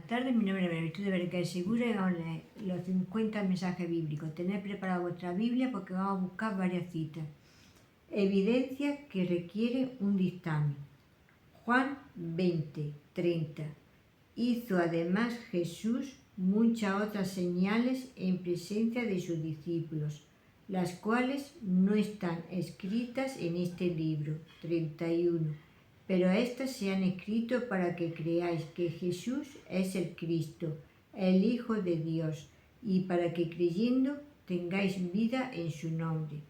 Buenas tardes, mi nombre es María Virtud de Berequer Segura y vamos a leer los 50 mensajes bíblicos. Tened preparada vuestra Biblia porque vamos a buscar varias citas. Evidencia que requiere un dictamen. Juan 20:30. Hizo además Jesús muchas otras señales en presencia de sus discípulos, las cuales no están escritas en este libro. 31. Pero estas se han escrito para que creáis que Jesús es el Cristo, el Hijo de Dios, y para que creyendo tengáis vida en su nombre.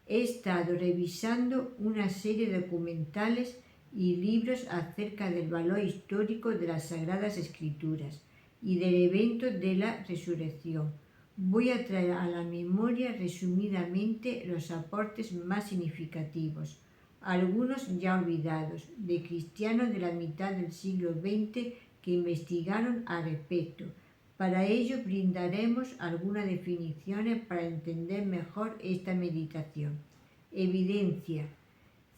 He estado revisando una serie de documentales y libros acerca del valor histórico de las Sagradas Escrituras y del evento de la resurrección. Voy a traer a la memoria resumidamente los aportes más significativos, algunos ya olvidados, de cristianos de la mitad del siglo XX que investigaron al respecto. Para ello brindaremos algunas definiciones para entender mejor esta meditación. Evidencia,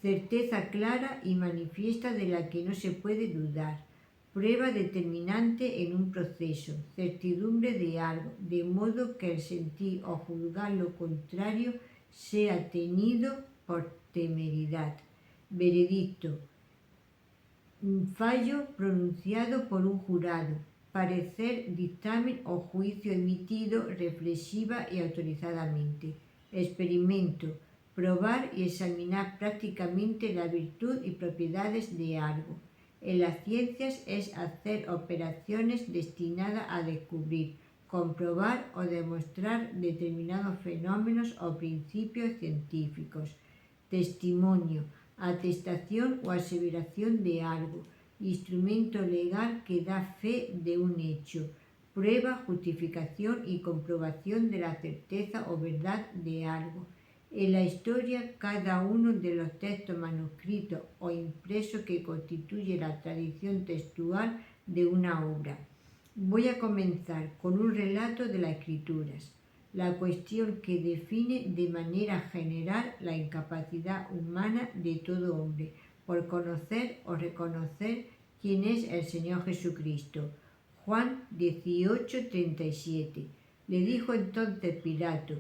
certeza clara y manifiesta de la que no se puede dudar. Prueba determinante en un proceso, certidumbre de algo, de modo que el sentir o juzgar lo contrario sea tenido por temeridad. Veredicto, un fallo pronunciado por un jurado. Parecer, dictamen o juicio emitido reflexiva y autorizadamente. Experimento, probar y examinar prácticamente la virtud y propiedades de algo. En las ciencias es hacer operaciones destinadas a descubrir, comprobar o demostrar determinados fenómenos o principios científicos. Testimonio, atestación o aseveración de algo, instrumento legal que da fe de un hecho, prueba, justificación y comprobación de la certeza o verdad de algo. En la historia, cada uno de los textos manuscritos o impresos que constituye la tradición textual de una obra. Voy a comenzar con un relato de las Escrituras, la cuestión que define de manera general la incapacidad humana de todo hombre por conocer o reconocer quién es el Señor Jesucristo. Juan 18:37. Le dijo entonces Pilato: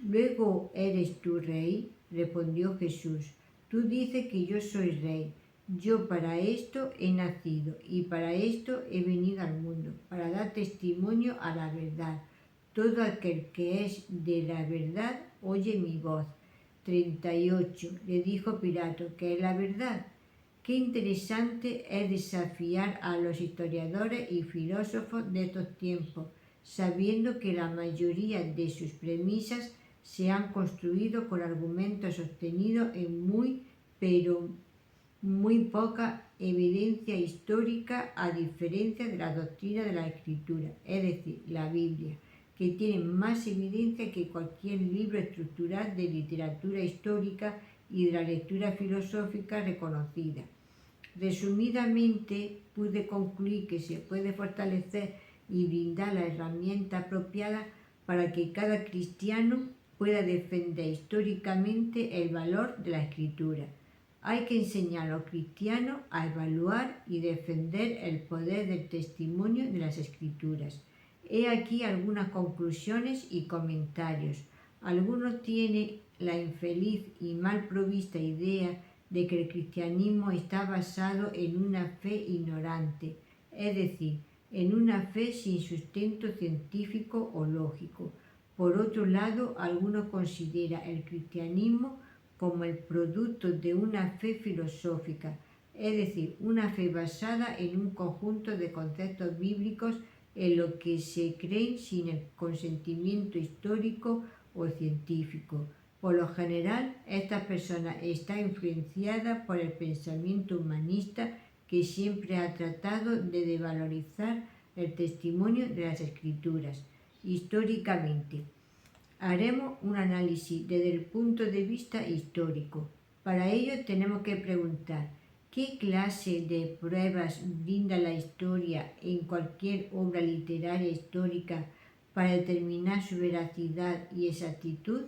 ¿Luego eres tú rey? Respondió Jesús: Tú dices que yo soy rey. Yo para esto he nacido y para esto he venido al mundo, para dar testimonio a la verdad. Todo aquel que es de la verdad oye mi voz. 38. Le dijo Pilato: ¿qué es la verdad? Qué interesante es desafiar a los historiadores y filósofos de estos tiempos, sabiendo que la mayoría de sus premisas se han construido con argumentos sostenidos en muy poca evidencia histórica, a diferencia de la doctrina de la Escritura, es decir, la Biblia, que tiene más evidencia que cualquier libro estructural de literatura histórica y de la lectura filosófica reconocida. Resumidamente, pude concluir que se puede fortalecer y brindar la herramienta apropiada para que cada cristiano pueda defender históricamente el valor de la Escritura. Hay que enseñar a los cristianos a evaluar y defender el poder del testimonio de las Escrituras. He aquí algunas conclusiones y comentarios. Algunos tienen la infeliz y mal provista idea de que el cristianismo está basado en una fe ignorante, es decir, en una fe sin sustento científico o lógico. Por otro lado, algunos consideran el cristianismo como el producto de una fe filosófica, es decir, una fe basada en un conjunto de conceptos bíblicos en lo que se creen sin el consentimiento histórico o científico. Por lo general, esta persona está influenciada por el pensamiento humanista que siempre ha tratado de devalorizar el testimonio de las Escrituras. Históricamente, haremos un análisis desde el punto de vista histórico. Para ello tenemos que preguntar: ¿qué clase de pruebas brinda la historia en cualquier obra literaria histórica para determinar su veracidad y exactitud?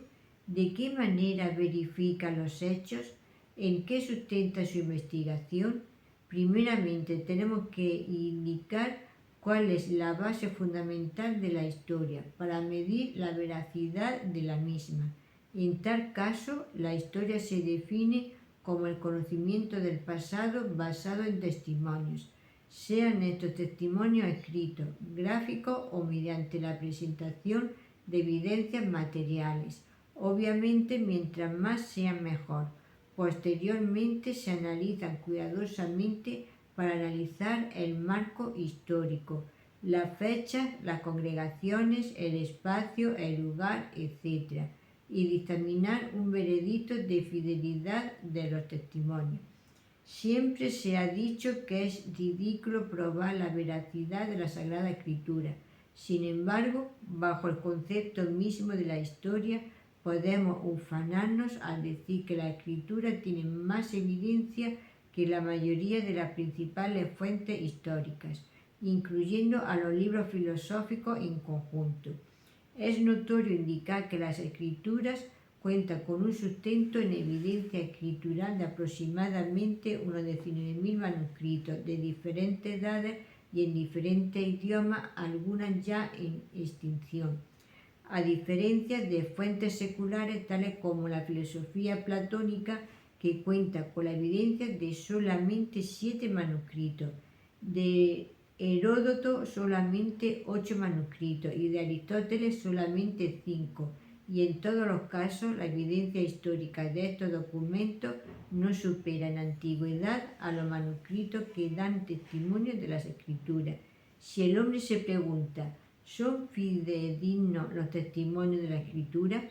¿De qué manera verifica los hechos? ¿En qué sustenta su investigación? Primeramente tenemos que indicar cuál es la base fundamental de la historia para medir la veracidad de la misma. En tal caso, la historia se define como el conocimiento del pasado basado en testimonios, sean estos testimonios escritos, gráficos o mediante la presentación de evidencias materiales. Obviamente, mientras más sean mejor. Posteriormente se analizan cuidadosamente para analizar el marco histórico, las fechas, las congregaciones, el espacio, el lugar, etc., y dictaminar un veredicto de fidelidad de los testimonios. Siempre se ha dicho que es ridículo probar la veracidad de la Sagrada Escritura. Sin embargo, bajo el concepto mismo de la historia, podemos ufanarnos al decir que la Escritura tiene más evidencia que la mayoría de las principales fuentes históricas, incluyendo a los libros filosóficos en conjunto. Es notorio indicar que las Escrituras cuentan con un sustento en evidencia escritural de aproximadamente unos 19.000 manuscritos de diferentes edades y en diferentes idiomas, algunas ya en extinción, a diferencia de fuentes seculares tales como la filosofía platónica, que cuenta con la evidencia de solamente 7 manuscritos, de Heródoto solamente 8 manuscritos y de Aristóteles solamente 5, y en todos los casos la evidencia histórica de estos documentos no supera en antigüedad a los manuscritos que dan testimonio de las Escrituras. Si el hombre se pregunta, ¿son fidedignos los testimonios de la Escritura?